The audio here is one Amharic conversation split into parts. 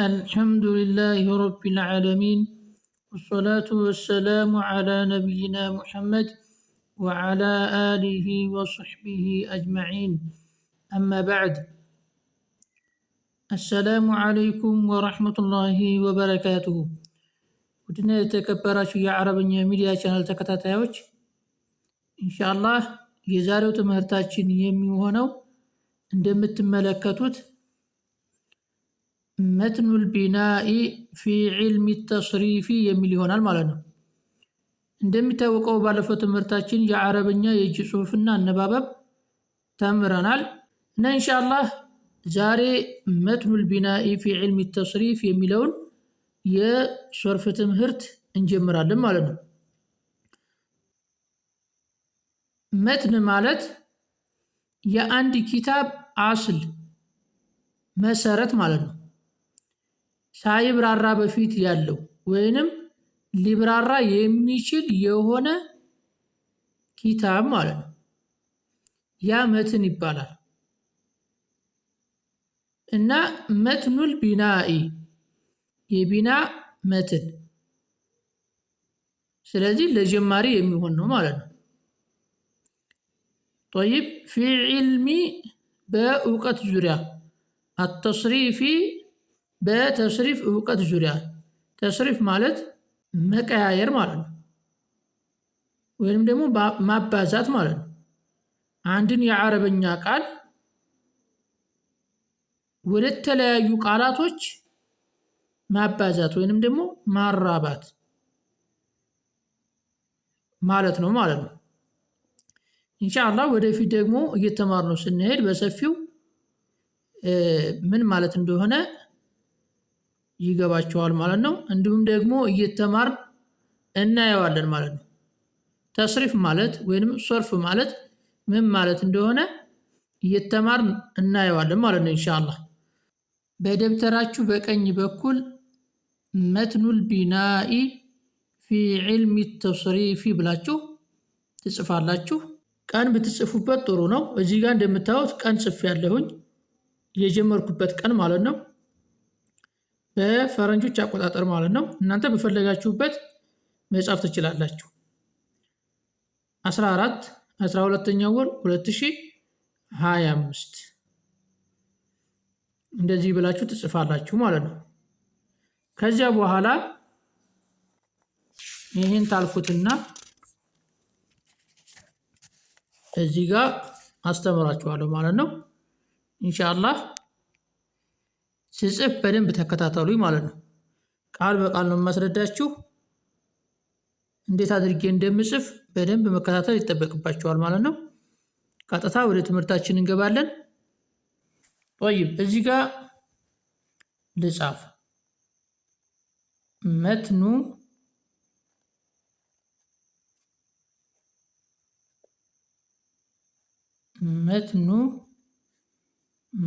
الحمد لله رب العالمين، والصلاة والسلام على نبينا محمد وعلى آله وصحبه أجمعين. أما بعد، السلام عليكم ورحمة الله وبركاته. ودنا يتكبراشو يا عربኛ ሚዲያ ቻናል ተከታታዮች ኢንሻአላህ የዛሬው ትምህርታችን የሚሆነው እንደምትመለከቱት متن البناء في علم التصريف የሚል ይሆናል ማለት ነው። እንደሚታወቀው ባለፈው ትምህርታችን የአረብኛ የእጅ ጽሑፍና አነባበብ ተምረናል እና ኢንሻአላህ ዛሬ متن البناء في علم التصريف የሚለውን የሶርፍ ትምህርት እንጀምራለን ማለት ነው። መትን ማለት የአንድ ኪታብ አስል መሰረት ማለት ነው። ሳይብራራ በፊት ያለው ወይንም ሊብራራ የሚችል የሆነ ኪታብ ማለት ነው። ያ መትን ይባላል እና መትኑል ቢናኢ የቢና መትን ስለዚህ ለጀማሪ የሚሆን ነው ማለት ነው። طيب في علم በእውቀት ዙሪያ التصريفي በተስሪፍ እውቀት ዙሪያ ተስሪፍ ማለት መቀያየር ማለት ነው ወይንም ደግሞ ማባዛት ማለት ነው። አንድን የአረበኛ ቃል ወደ ተለያዩ ቃላቶች ማባዛት ወይንም ደግሞ ማራባት ማለት ነው ማለት ነው። ኢንሻአላህ ወደፊት ደግሞ እየተማርነው ስንሄድ በሰፊው ምን ማለት እንደሆነ ይገባቸዋል ማለት ነው። እንዲሁም ደግሞ እየተማርን እናየዋለን ማለት ነው። ተስሪፍ ማለት ወይንም ሶርፍ ማለት ምን ማለት እንደሆነ እየተማርን እናየዋለን ማለት ነው ኢንሻአላህ። በደብተራችሁ በቀኝ በኩል መትኑል ቢናኢ ፊ ዒልሚ ተስሪፊ ብላችሁ ትጽፋላችሁ። ቀን ብትጽፉበት ጥሩ ነው። እዚህ ጋር እንደምታዩት ቀን ጽፌያለሁኝ፣ የጀመርኩበት ቀን ማለት ነው። በፈረንጆች አቆጣጠር ማለት ነው። እናንተ በፈለጋችሁበት መጻፍ ትችላላችሁ። 14 12ኛው ወር 2025 እንደዚህ ብላችሁ ትጽፋላችሁ ማለት ነው። ከዚያ በኋላ ይሄን ታልፉትና እዚህ ጋር አስተምራችኋለሁ ማለት ነው ኢንሻአላህ። ስጽፍ በደንብ ተከታተሉኝ ማለት ነው። ቃል በቃል ነው የማስረዳችሁ። እንዴት አድርጌ እንደምጽፍ በደንብ መከታተል ይጠበቅባችኋል ማለት ነው። ቀጥታ ወደ ትምህርታችን እንገባለን። طيب እዚህ ጋር ልጻፍ መትኑ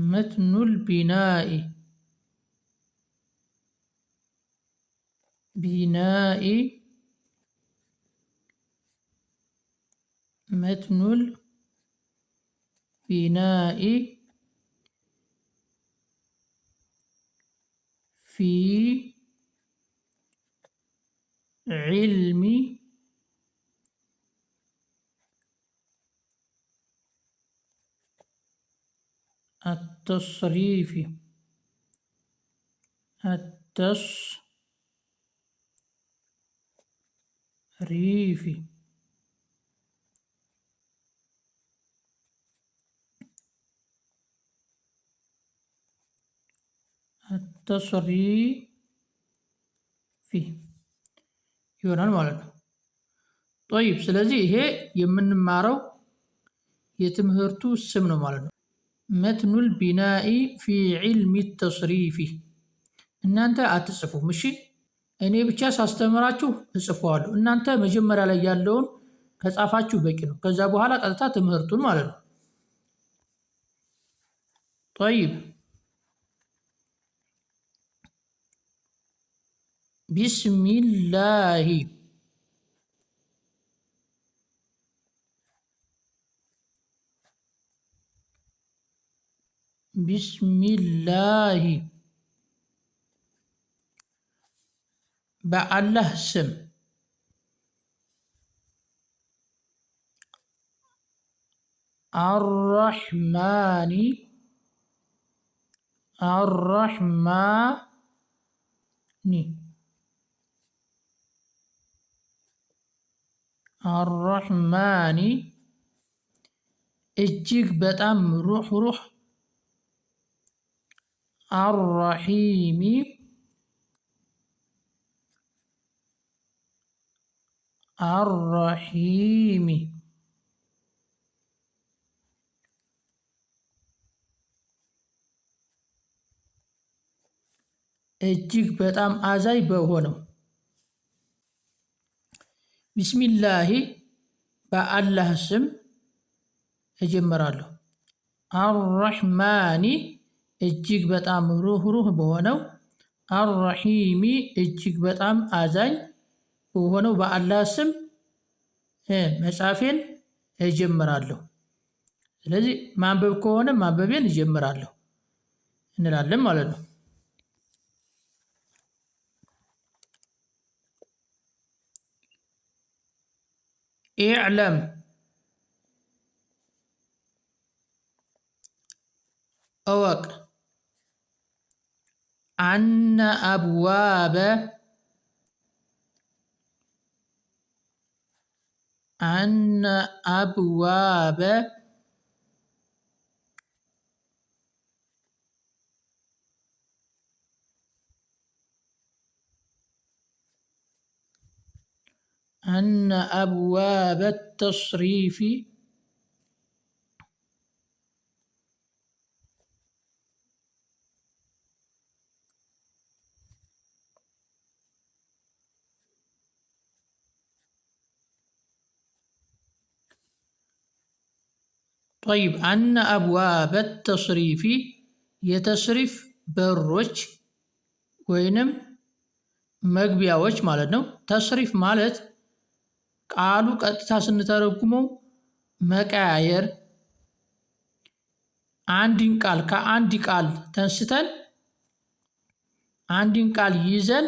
መትኑል ቢናኢ መትኑል ቢናኢ ፊ ዒልሚ التصريف ይሆናል ማለት ነው። طيب ስለዚህ ይሄ የምንማረው የትምህርቱ ስም ነው ማለት ነው። መትኑል ቢናኢ ፊ ዒልሚ ተስሪፊ። እናንተ አትጽፉም፣ እሺ? እኔ ብቻ ሳስተምራችሁ እጽፈዋለሁ። እናንተ መጀመሪያ ላይ ያለውን ከጻፋችሁ በቂ ነው። ከዛ በኋላ ቀጥታ ትምህርቱን ማለት ነው። طيب ቢስሚላሂ ቢስሚላሂ በአላህ ስም አራሕማኒ አራሕማኒ እጅግ በጣም ሩህሩህ አራሒሚ እጅግ በጣም አዛኝ በሆነው ቢስሚላሂ በአላህ ስም እጀምራለሁ። አራሕማኒ እጅግ በጣም ሩህሩህ በሆነው አራሒሚ እጅግ በጣም አዛኝ በሆነው በአላህ ስም መጻፌን እጀምራለሁ። ስለዚህ ማንበብ ከሆነ ማንበቤን እጀምራለሁ እንላለን ማለት ነው። ኢዕለም እወቅ አነ አብዋበ التصريف طيب أن أبواب التصريف የتصሪፍ በሮች ወይንም መግቢያዎች ማለት ነው። ተስሪፍ ማለት ቃሉ ቀጥታ ስንተረጉመው መቀያየር፣ አንድን ቃል ከአንድ ቃል ተንስተን አንድን ቃል ይዘን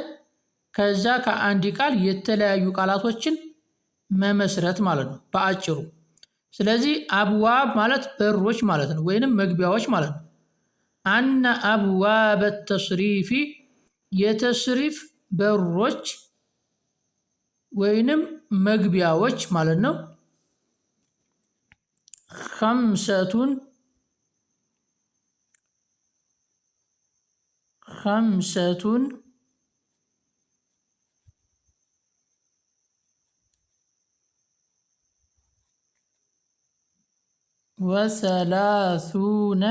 ከዛ ከአንድ ቃል የተለያዩ ቃላቶችን መመስረት ማለት ነው በአጭሩ። ስለዚህ አብዋብ ማለት በሮች ማለት ነው ወይንም መግቢያዎች ማለት ነው። አነ አብዋበ ተስሪፊ የተስሪፍ በሮች ወይንም መግቢያዎች ማለት ነው። ኸምሰቱን ወሰላሱነ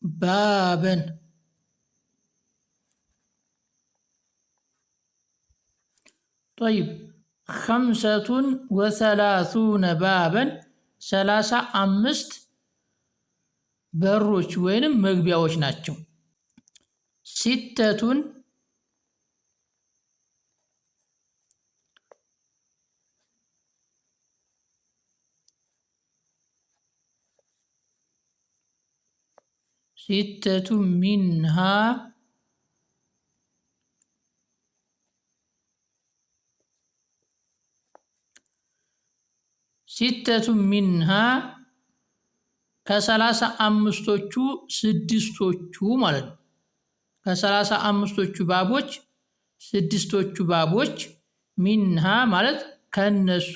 ባበን طيب 35 ባበን 35 በሮች ወይንም መግቢያዎች ናቸው። ሲተቱን ሚንሃ ከሰላሳ አምስቶቹ ስድስቶቹ ማለት ነው። ከሰላሳ አምስቶቹ ባቦች ስድስቶቹ ባቦች ሚንሃ ማለት ከነሱ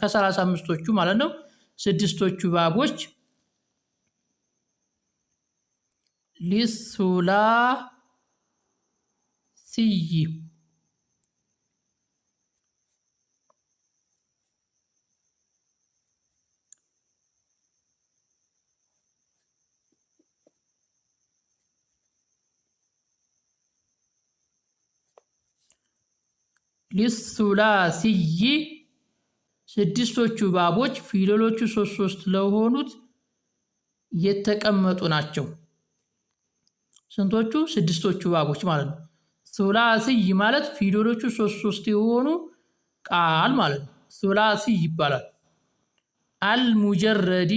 ከሰላሳ አምስቶቹ ማለት ነው። ስድስቶቹ ባቦች ሊሱላሲይ ሊሱላሲይ ስድስቶቹ ባቦች ፊደሎቹ ሶስት ለሆኑት የተቀመጡ ናቸው። ስንቶቹ? ስድስቶቹ ባቦች ማለት ነው። ሱላሲይ ማለት ፊደሎቹ ሶስት የሆኑ ቃል ማለት ነው። ሱላሲይ ይባላል። አልሙጀረዲ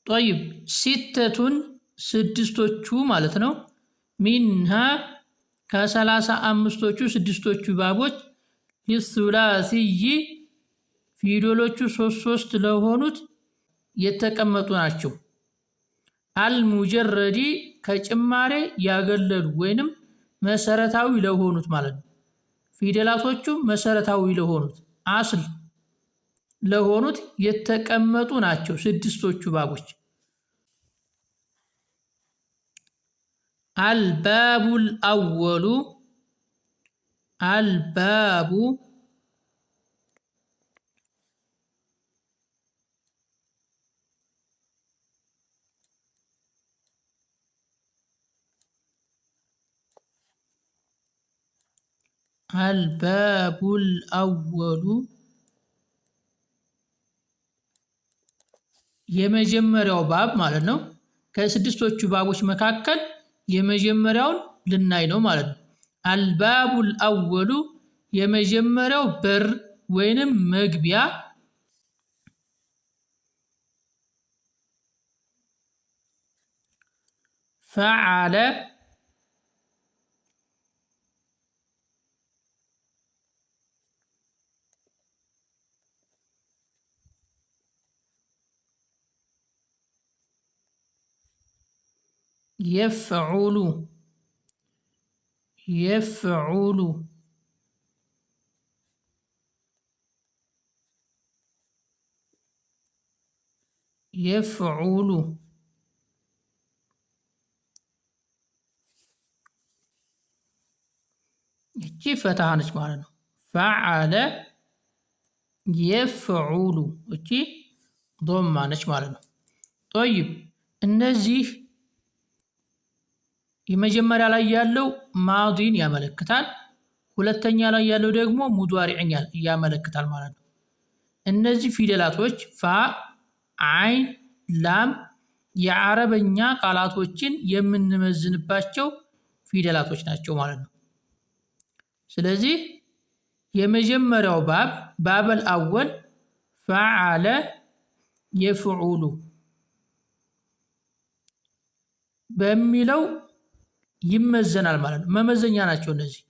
ጠይብ ሲተቱን ስድስቶቹ ማለት ነው። ሚንሃ ከ35ቶቹ ስድስቶቹ ባቦች ሊሱላሲይ ፊደሎቹ ሶስት ለሆኑት የተቀመጡ ናቸው። አልሙጀረዲ ከጭማሬ ያገለሉ ወይንም መሰረታዊ ለሆኑት ማለት ነው። ፊደላቶቹ መሰረታዊ ለሆኑት አስል ለሆኑት የተቀመጡ ናቸው ስድስቶቹ ባቦች። አልባቡል አወሉ አልባቡ አልባቡል አወሉ የመጀመሪያው ባብ ማለት ነው። ከስድስቶቹ ባቦች መካከል የመጀመሪያውን ልናይ ነው ማለት ነው። አልባቡል አወሉ የመጀመሪያው በር ወይንም መግቢያ ፈዓለ የፍዑሉ እቺ ፈትሃ ነች ማለት ነው። ፈዓለ የፍዑሉ እቺ ዶማ ነች ማለት ነው። ጠይብ እነዚህ የመጀመሪያ ላይ ያለው ማዲን ያመለክታል። ሁለተኛ ላይ ያለው ደግሞ ሙዷሪዕን ያመለክታል ማለት ነው። እነዚህ ፊደላቶች ፋ፣ አይን፣ ላም የአረበኛ ቃላቶችን የምንመዝንባቸው ፊደላቶች ናቸው ማለት ነው። ስለዚህ የመጀመሪያው ባበል አወል ፈዓለ የፍዑሉ በሚለው ይመዘናል ማለት ነው። መመዘኛ ናቸው እነዚህ።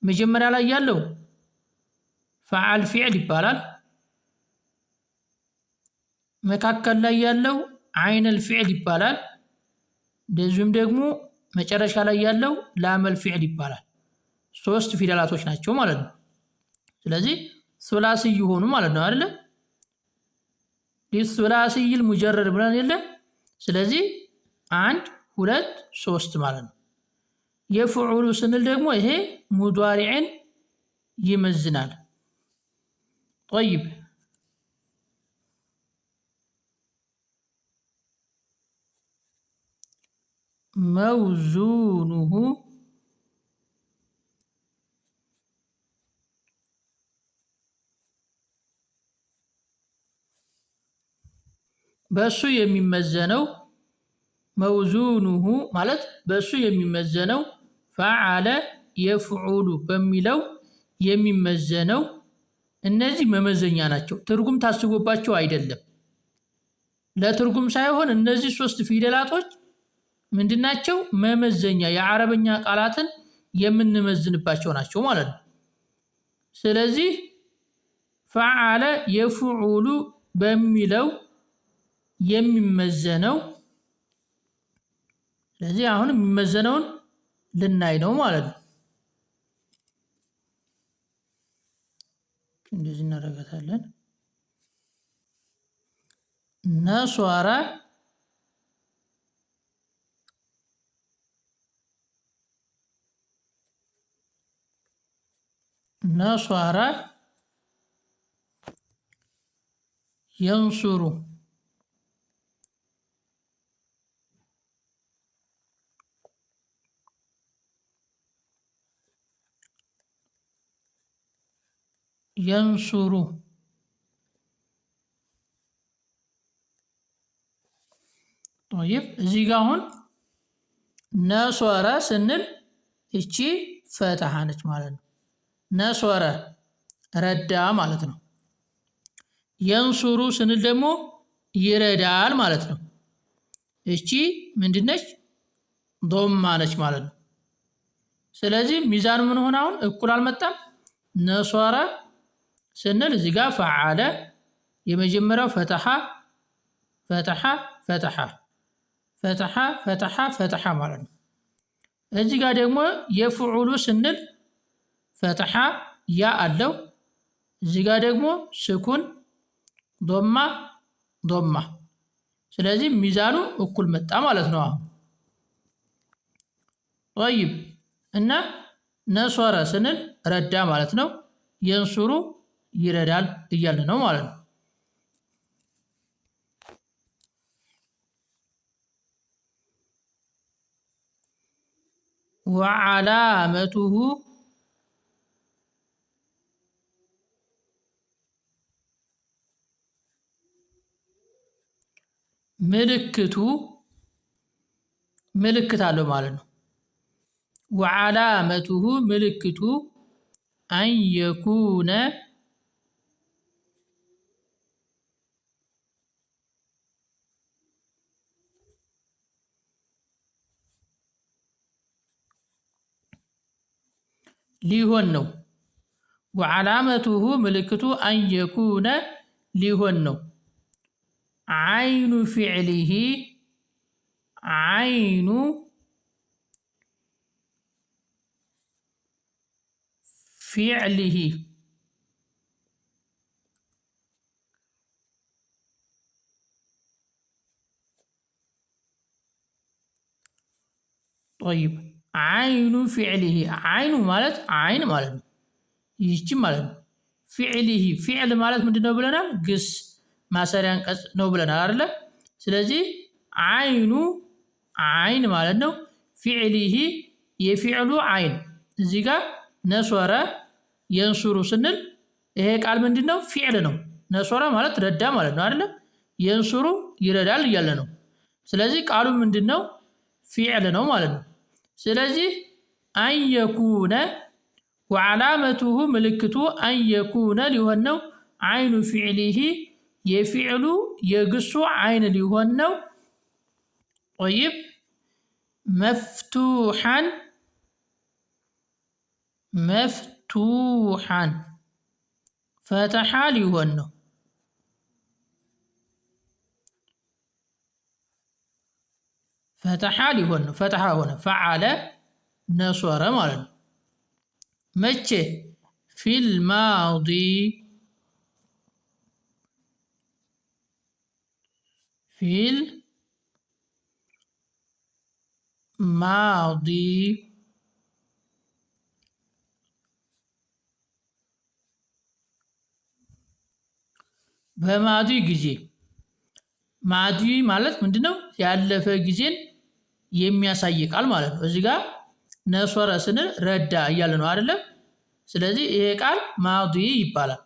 መጀመሪያ ላይ ያለው ፈዓል ፊዕል ይባላል። መካከል ላይ ያለው አይነል ፊዕል ይባላል። እንደዚሁም ደግሞ መጨረሻ ላይ ያለው ላመል ፊዕል ይባላል። ሶስት ፊደላቶች ናቸው ማለት ነው። ስለዚህ ሱላሲይ ሆኑ ማለት ነው አይደለ? ሊሱላሲይል ሙጀረድ ብለን የለ። ስለዚህ 1 2 3 ማለት ነው። የፍዑሉ ስንል ደግሞ ይሄ ሙዷሪዕን ይመዝናል። ጠይብ መውዙኑሁ በሱ የሚመዘነው መውዙኑሁ ማለት በሱ የሚመዘነው ፈዓለ የፍዑሉ በሚለው የሚመዘነው እነዚህ መመዘኛ ናቸው። ትርጉም ታስቦባቸው አይደለም። ለትርጉም ሳይሆን እነዚህ ሶስት ፊደላቶች ምንድናቸው? መመዘኛ የአረበኛ ቃላትን የምንመዝንባቸው ናቸው ማለት ነው። ስለዚህ ፈዓለ የፍዑሉ በሚለው የሚመዘነው ስለዚህ አሁን የሚመዘነውን ልናይ ነው ማለት ነው። እንደዚህ እናደርጋታለን። ነሷራ የንሱሩ ينصر طيب زيغاون نصر سنل እቺ ፈተሃ ነች ማለት ነው ነሶረ ረዳ ማለት ነው የንሱሩ ስንል ደግሞ ይረዳል ማለት ነው እቺ ምንድነች ዶማ ነች ማለት ነው ስለዚህ ሚዛኑ ምን ሆነ አሁን እኩል አልመጣም ነሶረ ስንል እዚህ ጋር ፈዓለ የመጀመሪያው ፈተሃ ፈተሃ ፈተሃ ፈተሃ ፈተሃ ፈተሃ ማለት ነው እዚህ ጋር ደግሞ የፍዑሉ ስንል ፈተሃ ያ አለው እዚህ ጋር ደግሞ ስኩን ዶማ ዶማ ስለዚህ ሚዛኑ እኩል መጣ ማለት ነው አሁን طيب እና ነሶረ ስንል ረዳ ማለት ነው የንሱሩ ይረዳል እያልን ነው ማለት ነው وعلامته ምልክት አለው ማለት ነው وعلامته ምልክቱ أن يكون ሊሆን ነው وعلامته ምልክቱ أن يكون ሊሆን ነው عين فعله عين فعله طيب عين فعله عين ማለት عين ማለት ነው ይህች ማለት ነው فعله فعل ማለት ምንድነው ብለናል ግስ ማሰሪያ አንቀጽ ነው ብለናል አይደል ስለዚህ عين عين ማለት ነው فعله የፊዕሉ عين እዚህ ጋር ነሶረ የንሱሩ ስንል ይሄ ቃል ምንድነው ፊዕል ነው ነሶረ ማለት ረዳ ማለት ነው አይደል የንሱሩ ይረዳል እያለ ነው ስለዚህ ቃሉ ምንድነው ፊዕል ነው ማለት ነው ስለዚህ أن يكون وعلامته ምልክቱ أن يكون ሊሆን ነው عين فعله የፊዕሉ የግሱ عين ሊሆን ነው طيب مفتوحا مفتوحا فتح ሊሆን ነው فتح ሊሆን ነው فتح ሆነ فعل نصر ማለት ነው መቼ في الماضي في الماضي በማዲ ጊዜ ማዲ ማለት ምንድነው ያለፈ ጊዜን የሚያሳይ ቃል ማለት ነው እዚህ ጋር ነሶረ ስንል ረዳ እያለ ነው አይደለ ስለዚህ ይሄ ቃል ማዲ ይባላል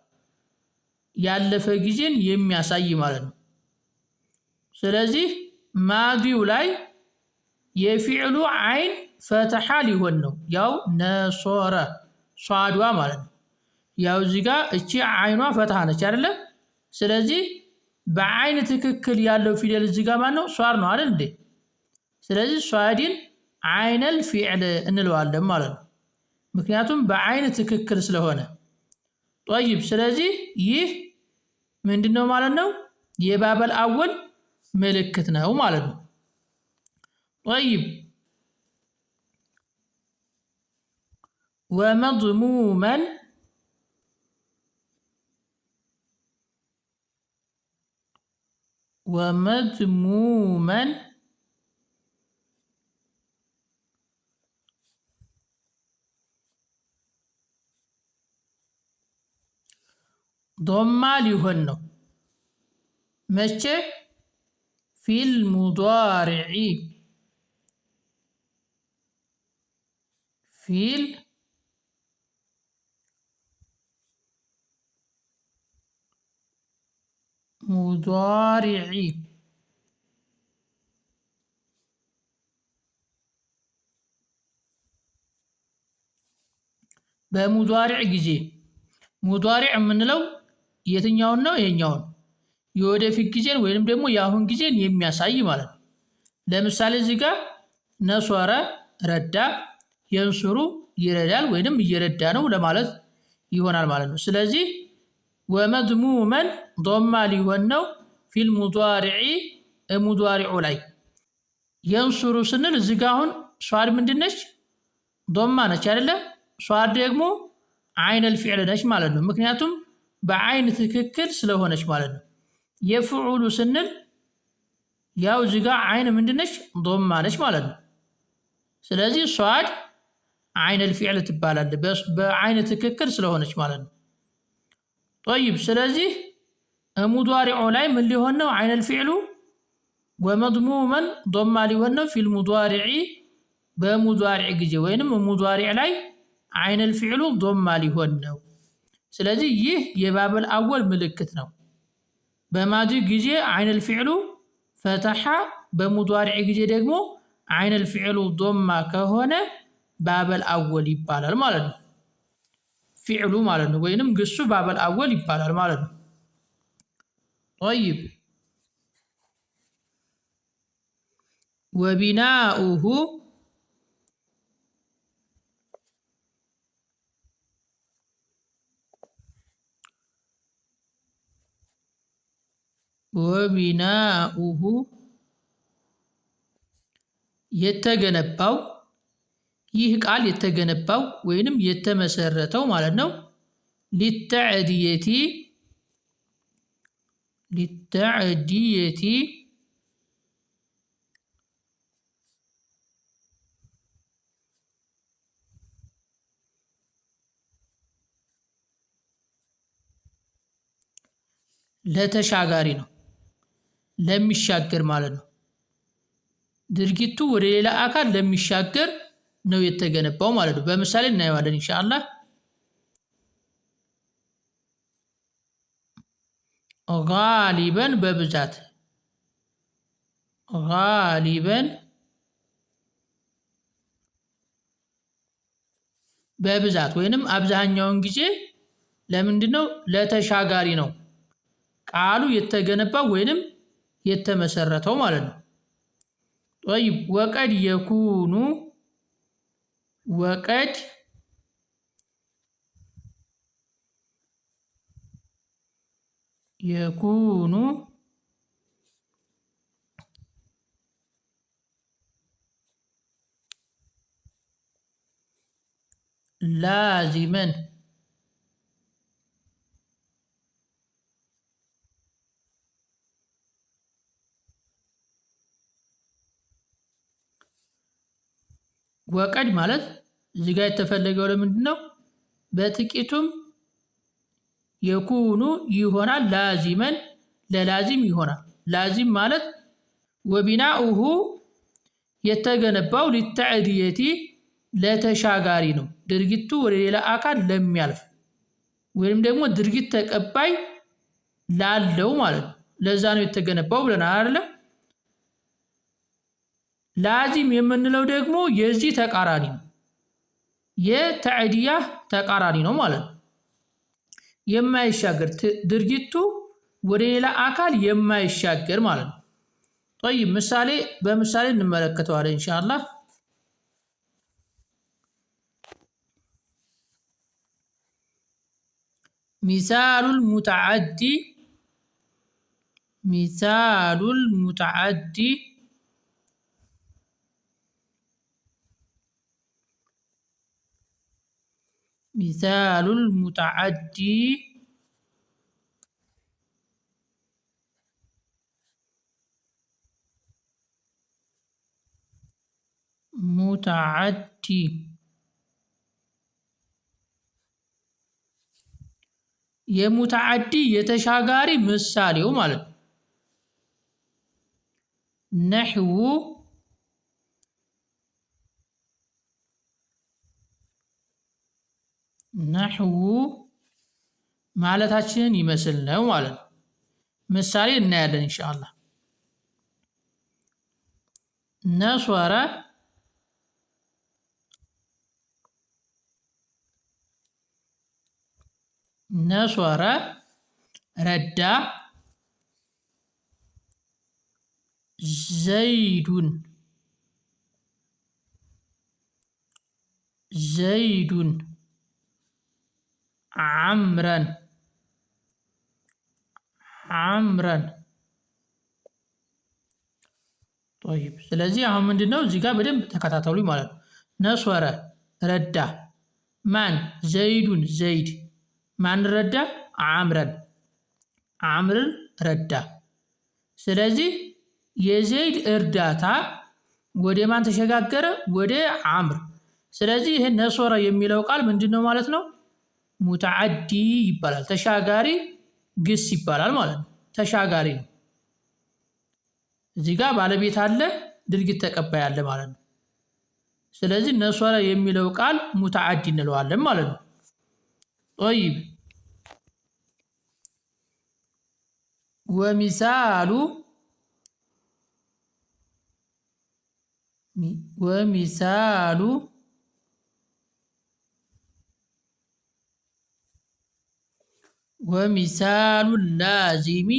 ያለፈ ጊዜን የሚያሳይ ማለት ነው ስለዚህ ማዲው ላይ የፊዕሉ عين ፈተሃ ሊሆን ነው ያው ነሶረ ሷድዋ ማለት ነው ያው እዚህ ጋር እቺ አይኗ ፈተሃ ነች አይደለ ስለዚህ በአይን ትክክል ያለው ፊደል እዚህ ጋር ማን ነው ሷር ነው አይደል እንዴ ስለዚህ ሷዲን አይነል ፊዕል እንለዋለን ማለት ነው ምክንያቱም በአይን ትክክል ስለሆነ طيب ስለዚህ ይህ ምንድነው ማለት ነው የባበል አወል ምልክት ነው ማለት ነው طيب ومضموما ومضموما ضم ሊሆን ነው መቼ في المضارع في ሙዷሪዒ በሙዷሪዕ ጊዜ ሙዷሪዕ የምንለው የትኛውን ነው? ይሄኛውን የወደፊት ጊዜን ወይንም ደግሞ የአሁን ጊዜን የሚያሳይ ማለት ነው። ለምሳሌ እዚህ ጋር ነሷረ ረዳ፣ የንሱሩ ይረዳል ወይንም እየረዳ ነው ለማለት ይሆናል ማለት ነው። ስለዚህ ወመድሙመን ዶማ ሊሆን ነው ፊል ሙዷሪዒ ሙዷሪዑ ላይ። የንሱሩ ስንል እዚህ ጋር አሁን ሷድ ምንድነች? ዶማ ነች አይደለ? ሷድ ደግሞ አይነል ፊዕል ነች ማለት ነው። ምክንያቱም በአይን ትክክል ስለሆነች ማለት ነው። የፍዑሉ ስንል ያው እዚህ ጋር አይን ምንድነች? ዶማ ነች ማለት ነው። ስለዚህ ሷድ አይነል ፊዕል ትባላለች በአይን ትክክል ስለሆነች ማለት ነው። ጠይብ ስለዚህ ሙዷሪዑ ላይ ምን ሊሆን ነው? አይነል ፊዕሉ ወመድሙመን ዶማ ሊሆን ነው ፊል ሙዷሪዒ በሙዷሪዕ ጊዜ ወይንም ሙዷሪዕ ላይ አይነል ፊዕሉ ዶማ ሊሆን ነው። ስለዚህ ይህ የባበል አወል ምልክት ነው። በማዲ ጊዜ አይነል ፊዕሉ ፈተሐ፣ በሙዷሪዕ ጊዜ ደግሞ አይነል ፊዕሉ ዶማ ከሆነ ባበል አወል ይባላል ማለት ነው። ፊዕሉ ማለት ነው ወይንም ግሱ ባበል አወል ይባላል ማለት ነው። ጠይብ ወቢናኡሁ የተገነባው ይህ ቃል የተገነባው ወይንም የተመሰረተው ማለት ነው። ሊተዕዲየቲ ለተሻጋሪ ነው፣ ለሚሻገር ማለት ነው። ድርጊቱ ወደ ሌላ አካል ለሚሻገር ነው የተገነባው ማለት ነው። በምሳሌ እናየዋለን ኢንሻአላህ። ጋሊበን በብዛት፣ ጋሊበን በብዛት ወይንም አብዛኛውን ጊዜ ለምንድን ነው? ለተሻጋሪ ነው ቃሉ የተገነባው ወይንም የተመሰረተው ማለት ነው። ጠይብ ወቀድ የኩኑ ወቀድ የኩኑ ላዚመን ወቀድ ማለት እዚህ ጋር የተፈለገው ለምንድን ነው? በጥቂቱም የኩኑ ይሆናል፣ ላዚመን ለላዚም ይሆናል። ላዚም ማለት ወቢናኡሁ የተገነባው ሊተዕዲየቲ ለተሻጋሪ ነው፣ ድርጊቱ ወደ ሌላ አካል ለሚያልፍ ወይም ደግሞ ድርጊት ተቀባይ ላለው ማለት ነው። ለዛ ነው የተገነባው ብለናል አይደለ? ላዚም የምንለው ደግሞ የዚህ ተቃራኒ ነው፣ የተዕዲያ ተቃራኒ ነው ማለት ነው። የማይሻገር ድርጊቱ ወደ ሌላ አካል የማይሻገር ማለት ነው። ጠይብ ምሳሌ በምሳሌ እንመለከተዋለን ኢንሻአላህ። ሚሳሉል ሙተዓዲ የሙተዓዲ የተሻጋሪ ምሳሌው ማለት ነው። ነሕው ማለታችንን ይመስል ነው ማለት ነው። ምሳሌ እናያለን ኢንሻአላህ። ነሶረ ነሶረ ረዳ ዘይዱን ዘይዱን ዓምረን ዓምረን طيب ስለዚህ አሁን ምንድነው እዚህ ጋር በደንብ ተከታተሉኝ ማለት ነው። ነሶረ ረዳ ማን ዘይዱን ዘይድ ማን ረዳ ዓምረን ዓምርን ረዳ። ስለዚህ የዘይድ እርዳታ ወደ ማን ተሸጋገረ? ወደ ዓምር። ስለዚህ ይሄ ነሶረ የሚለው ቃል ምንድነው ማለት ነው? ሙተዓዲ ይባላል። ተሻጋሪ ግስ ይባላል ማለት ነው። ተሻጋሪ ነው። እዚህ ጋር ባለቤት አለ፣ ድርጊት ተቀባይ አለ ማለት ነው። ስለዚህ ነሶረ የሚለው ቃል ሙተዓዲ እንለዋለን ማለት ነው። طيب ወሚሳሉ ላዚሚ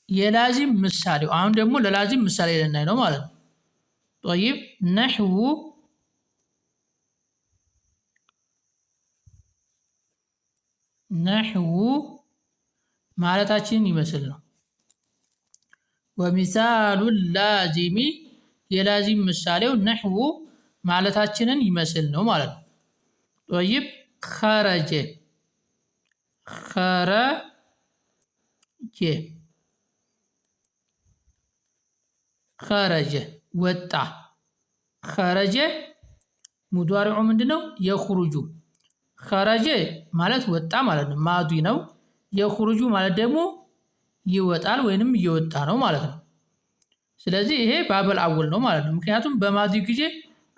የላዚም ምሳሌው አሁን ደግሞ ለላዚም ምሳሌ ልናይ ነው ማለት ነው። طيب ነሕው ማለታችንን ይመስል ነው። ወሚሳሉ ላዚሚ የላዚም ምሳሌው ነሕው ማለታችንን ይመስል ነው ማለት ነው። طيب ኸረጀ ኸረጀ ወጣ። ኸረጀ ሙዷሪዑ ምንድነው? የኹሩጁ። ኸረጀ ማለት ወጣ ማለት ነው፣ ማዲ ነው። የኹሩጁ ማለት ደግሞ ይወጣል ወይንም እየወጣ ነው ማለት ነው። ስለዚህ ይሄ ባበል አወል ነው ማለት ነው። ምክንያቱም በማዲ ጊዜ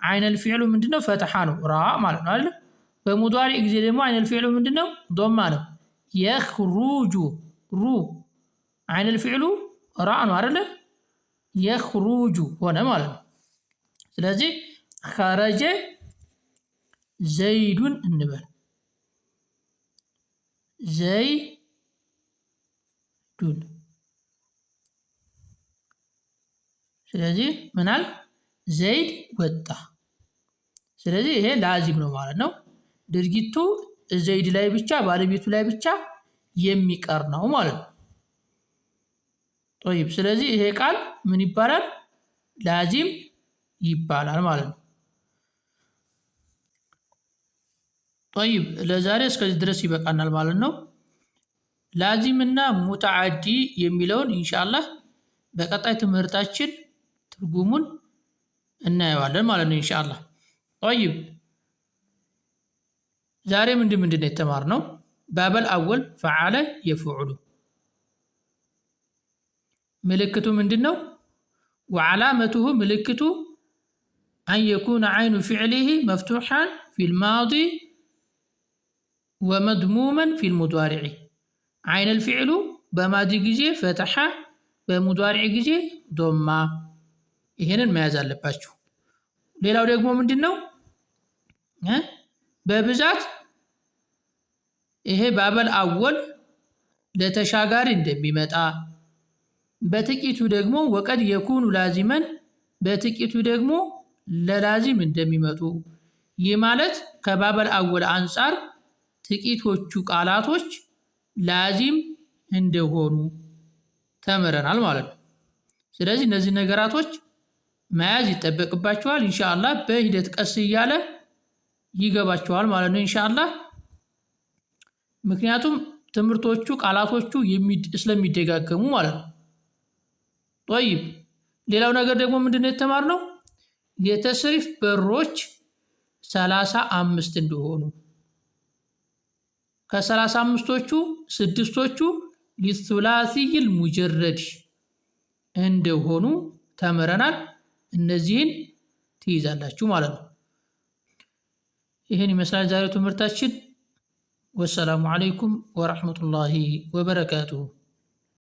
አይነል ፊዕሉ ምንድነው? ፈተሓ ነው፣ ራ ማለት ነው አይደል? በሙዷሪዕ ጊዜ ደግሞ አይነል ፊዕሉ ምንድነው? ዶማ ነው። የኽሩጁ ሩ አይነል ፊዕሉ ራ ነው አይደል? የኽሩጁ ሆነ ማለት ነው። ስለዚህ ኸረጀ ዘይዱን እንበል። ዘይዱን ስለዚህ ምናል ዘይድ ወጣ። ስለዚህ ይሄ ላዚም ነው ማለት ነው። ድርጊቱ ዘይድ ላይ ብቻ ባለቤቱ ላይ ብቻ የሚቀር ነው ማለት ነው። طيب ስለዚህ ይሄ ቃል ምን ይባላል? ላዚም ይባላል ማለት ነው። طيب ለዛሬ እስከዚህ ድረስ ይበቃናል ማለት ነው። ላዚም እና ሙተዓዲ የሚለውን ኢንሻአላህ በቀጣይ ትምህርታችን ትርጉሙን እናየዋለን ማለት ነው ኢንሻአላህ። طيب ዛሬ ምንድን ነው የተማርነው? ባበል አወል ፈዓለ የፍዑሉ ምልክቱ ምንድነው? ወዓላመቱሁ ምልክቱ አን የኩነ ዓይኑ ፊዕሊሂ መፍቱሐን ፊል ማዲ ወመድሙመን ፊል ሙዷሪዕ። ዓይነል ፊዕሉ በማዲ ጊዜ ፈተሐ፣ በሙዷሪዕ ጊዜ ዶማ። ይሄንን መያዝ አለባችሁ። ሌላው ደግሞ ምንድነው? በብዛት ይሄ ባበል አወል ለተሻጋሪ እንደሚመጣ፣ በጥቂቱ ደግሞ ወቀድ የኩኑ ላዚመን በጥቂቱ ደግሞ ለላዚም እንደሚመጡ። ይህ ማለት ከባበል አወል አንጻር ጥቂቶቹ ቃላቶች ላዚም እንደሆኑ ተምረናል ማለት ነው። ስለዚህ እነዚህ ነገራቶች መያዝ ይጠበቅባቸዋል። ኢንሻአላህ በሂደት ቀስ እያለ ይገባቸዋል ማለት ነው ኢንሻአላህ። ምክንያቱም ትምህርቶቹ ቃላቶቹ ስለሚደጋገሙ ማለት ነው። طيب ሌላው ነገር ደግሞ ምንድነው የተማርነው? የተስሪፍ በሮች 35 እንደሆኑ፣ ከ35ቶቹ 6ቶቹ ሊሱላሲይል ሙጀረድ እንደሆኑ ተምረናል። እነዚህን ትይዛላችሁ ማለት ነው። ይህን ይመስላል ዛሬው ትምህርታችን። ወሰላሙ አለይኩም ወረሕመቱላሂ ወበረካቱሁ።